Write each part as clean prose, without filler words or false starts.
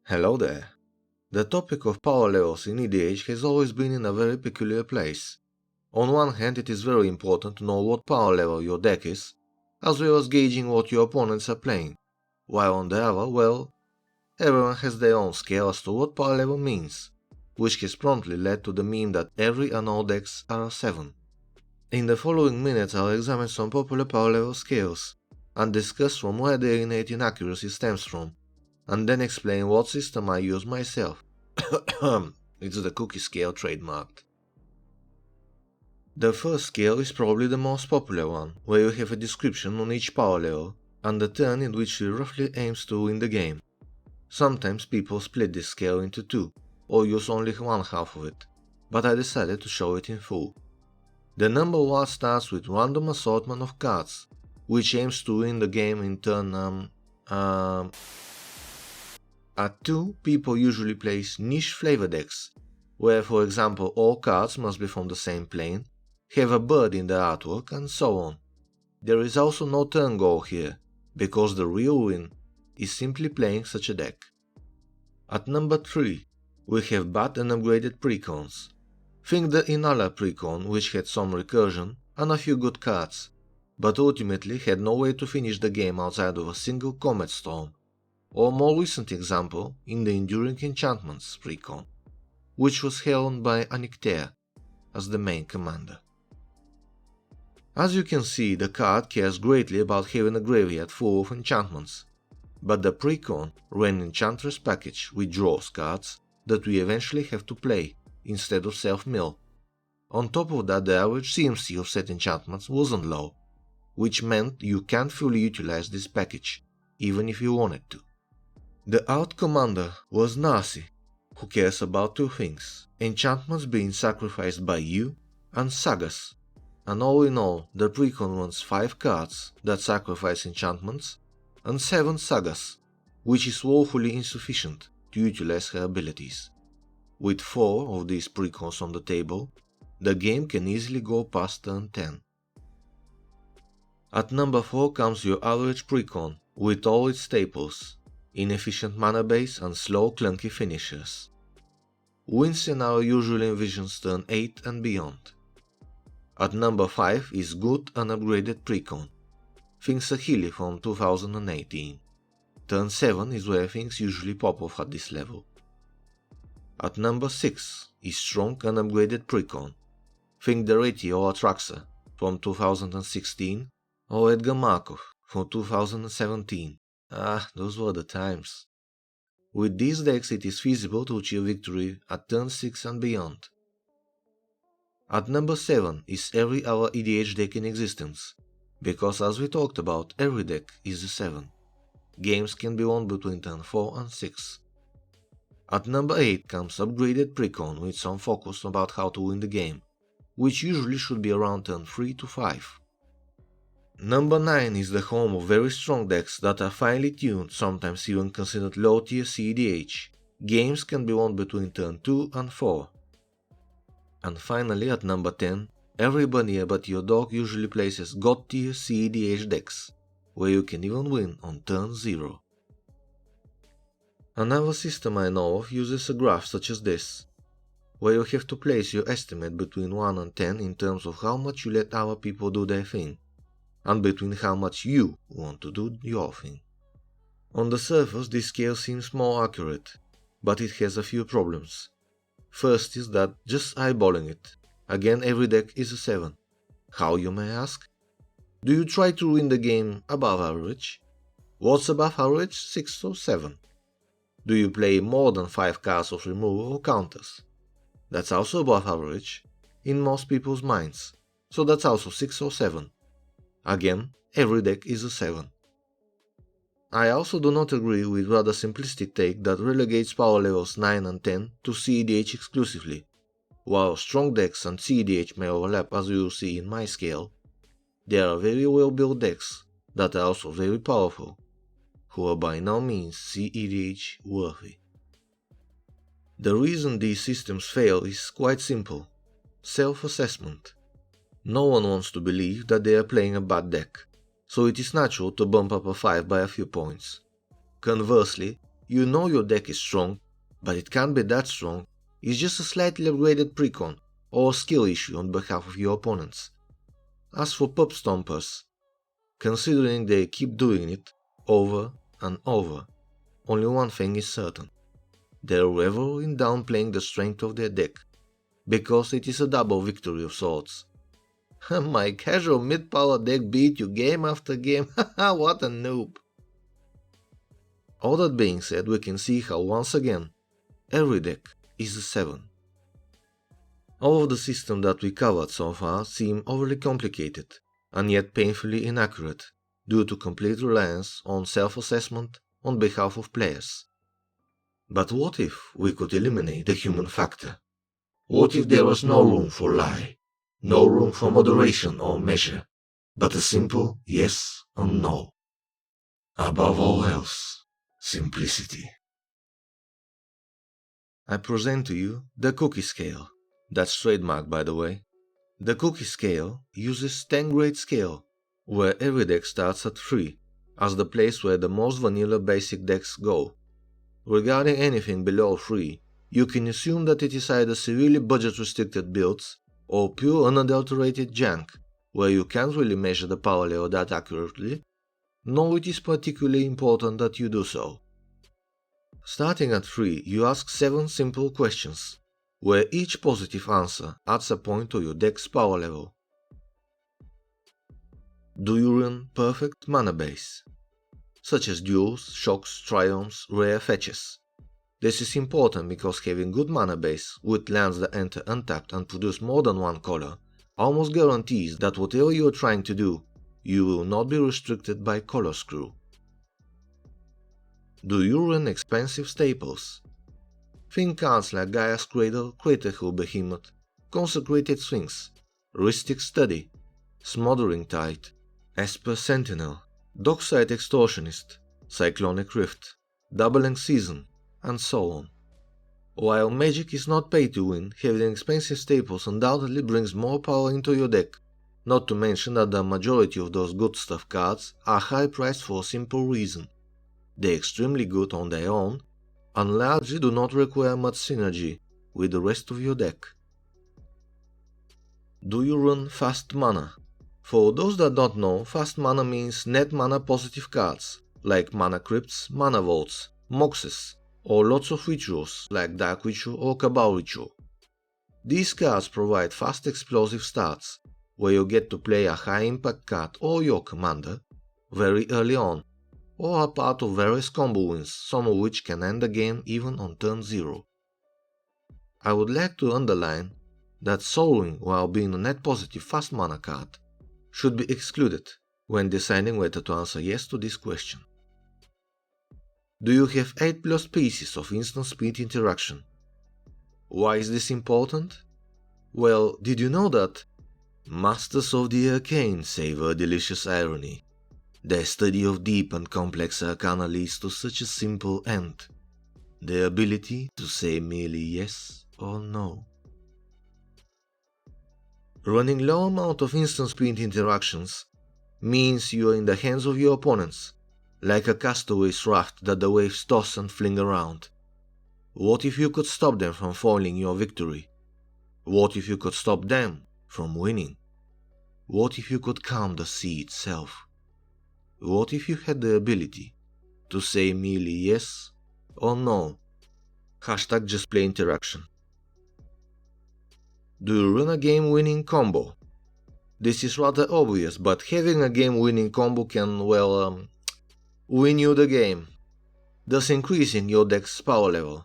Hello there. The topic of power levels in EDH has always been in a very peculiar place. On one hand, it is very important to know what power level your deck is, as well as gauging what your opponents are playing, while on the other, well, everyone has their own scale as to what power level means, which has promptly led to the meme that every and all decks are a 7. In the following minutes I'll examine some popular power level scales, and discuss from where their innate inaccuracy stems from, and then explain what system I use myself. It's the cookie scale trademarked. The first scale is probably the most popular one, where you have a description on each power level, and the turn in which it roughly aims to win the game. Sometimes people split this scale into two, or use only one half of it, but I decided to show it in full. The number 1 starts with random assortment of cards, which aims to win the game in turn At 2, people usually place niche flavor decks, where for example all cards must be from the same plane, have a bird in the artwork, and so on. There is also no turn goal here, because the real win is simply playing such a deck. At number 3, we have bad and upgraded precons. Think the Inala precon, which had some recursion and a few good cards, but ultimately had no way to finish the game outside of a single Comet Storm, or more recent example in the Enduring Enchantments precon, which was held by Anicter as the main commander. As you can see, the card cares greatly about having a graveyard full of enchantments, but the precon ran Enchantress package which draws cards that we eventually have to play instead of self-mill. On top of that, the average CMC of set enchantments wasn't low, which meant you can't fully utilize this package, even if you wanted to. The out commander was Nasi, who cares about two things: enchantments being sacrificed by you and sagas, and all in all the precon runs 5 cards that sacrifice enchantments and 7 sagas, which is woefully insufficient to utilize her abilities. With 4 of these precons on the table, the game can easily go past turn 10. At number 4 comes your average precon with all its staples: inefficient mana base and slow clunky finishers. Win scenario usually envisions turn 8 and beyond. At number 5 is good unupgraded precon. Think Sahili from 2018. Turn 7 is where things usually pop off at this level. At number 6 is strong unupgraded precon. Think Dereti or Atraxa from 2016 or Edgar Markov from 2017. Those were the times. With these decks it is feasible to achieve victory at turn 6 and beyond. At number 7 is every other EDH deck in existence, because as we talked about, every deck is a 7. Games can be won between turn 4 and 6. At number 8 comes upgraded precon with some focus about how to win the game, which usually should be around turn 3 to 5. Number 9 is the home of very strong decks that are finely tuned, sometimes even considered low tier CEDH. Games can be won between turn 2 and 4. And finally at number 10, everybody but your dog usually places god tier CEDH decks, where you can even win on turn 0. Another system I know of uses a graph such as this, where you have to place your estimate between 1 and 10 in terms of how much you let other people do their thing, and between how much you want to do your thing. On the surface this scale seems more accurate, but it has a few problems. First is that, just eyeballing it, again every deck is a 7. How, you may ask? Do you try to win the game above average? What's above average? 6 or 7. Do you play more than 5 cards of removal or counters? That's also above average, in most people's minds, so that's also 6 or 7. Again, every deck is a 7. I also do not agree with rather simplistic take that relegates power levels 9 and 10 to CEDH exclusively. While strong decks and CEDH may overlap as you will see in my scale, there are very well built decks that are also very powerful, who are by no means CEDH worthy. The reason these systems fail is quite simple: self-assessment. No one wants to believe that they are playing a bad deck, so it is natural to bump up a 5 by a few points. Conversely, You know your deck is strong, but it can't be that strong. It's just a slightly upgraded precon or a skill issue on behalf of your opponents. As for pub stompers, considering they keep doing it over and over, only one thing is certain. They revel in downplaying the strength of their deck, because it is a double victory of sorts. My casual mid-power deck beat you game after game, haha, what a noob. All that being said, we can see how once again, every deck is a 7. All of the systems that we covered so far seem overly complicated, and yet painfully inaccurate, due to complete reliance on self-assessment on behalf of players. But what if we could eliminate the human factor? What if there was no room for lie, no room for moderation or measure, but a simple yes or no? Above all else, simplicity. I present to you the cookie scale. That's trademarked, by the way. The cookie scale uses 10-grade scale, where every deck starts at 3, as the place where the most vanilla basic decks go. Regarding anything below 3, you can assume that it is either severely budget-restricted builds or pure unadulterated junk, where you can't really measure the power level that accurately, nor it is particularly important that you do so. Starting at 3, you ask 7 simple questions, where each positive answer adds a point to your deck's power level. Do you run perfect mana base, such as duels, shocks, triumphs, rare fetches? This is important because having good mana base with lands that enter untapped and produce more than one color almost guarantees that whatever you are trying to do, you will not be restricted by color screw. Do you run expensive staples? Think cards like Gaia's Cradle, Critical Behemoth, Consecrated Sphinx, Rhystic Study, Smothering Tide, Esper Sentinel, Dockside Extortionist, Cyclonic Rift, Doubling Season, and so on. While Magic is not pay to win, having expensive staples undoubtedly brings more power into your deck, not to mention that the majority of those good stuff cards are high priced for a simple reason. They're extremely good on their own, and largely do not require much synergy with the rest of your deck. Do you run fast mana? For those that don't know, fast mana means net mana positive cards, like Mana Crypts, Mana Vaults, Moxes, or lots of rituals like Dark Ritual or Cabal Ritual. These cards provide fast explosive starts, where you get to play a high impact card or your commander very early on, or are part of various combo wins, some of which can end the game even on turn 0. I would like to underline that soloing while being a net positive fast mana card should be excluded when deciding whether to answer yes to this question. Do you have 8+ pieces of instant speed interaction? Why is this important? Well, did you know that Masters of the Arcane savor delicious irony? Their study of deep and complex arcana leads to such a simple end, the ability to say merely yes or no. Running low amount of instant sprint interactions means you are in the hands of your opponents, like a castaway's raft that the waves toss and fling around. What if you could stop them from foiling your victory? What if you could stop them from winning? What if you could calm the sea itself? What if you had the ability to say merely yes or no? #JustPlay interaction. Do you run a game-winning combo? This is rather obvious, but having a game-winning combo can, win you the game, thus increasing your deck's power level.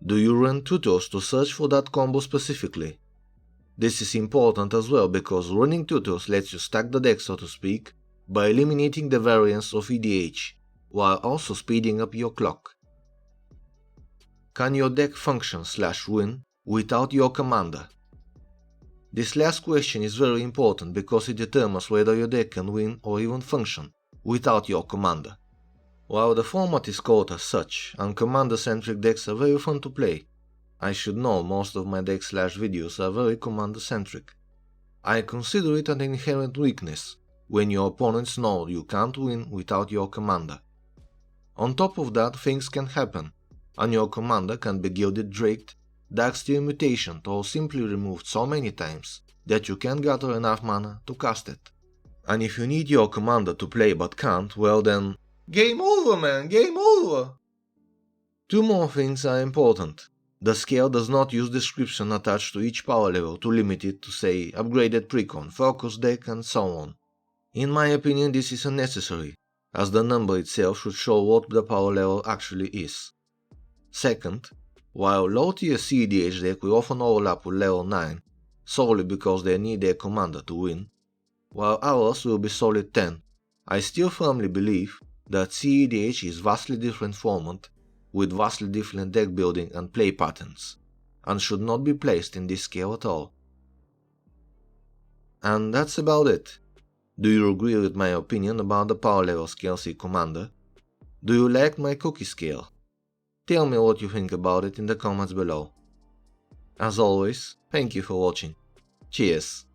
Do you run tutors to search for that combo specifically? This is important as well because running tutors lets you stack the deck, so to speak, by eliminating the variance of EDH, while also speeding up your clock. Can your deck function/win without your commander? This last question is very important because it determines whether your deck can win or even function without your commander. While the format is called as such, and commander-centric decks are very fun to play, I should know most of my decks/videos are very commander-centric. I consider it an inherent weakness when your opponents know you can't win without your commander. On top of that, things can happen, and your commander can be gilded, draked, darksteel mutationed, or simply removed so many times that you can't gather enough mana to cast it. And if you need your commander to play but can't, well then, game over, man, game over! Two more things are important. The scale does not use description attached to each power level to limit it to say upgraded precon, focus deck and so on. In my opinion this is unnecessary, as the number itself should show what the power level actually is. Second, while low tier EDH deck will often overlap with level 9, solely because they need their commander to win, while ours will be solid 10, I still firmly believe that EDH is vastly different format with vastly different deck building and play patterns, and should not be placed in this scale at all. And that's about it. Do you agree with my opinion about the power level scale C commander? Do you like my cookie scale? Tell me what you think about it in the comments below. As always, thank you for watching. Cheers!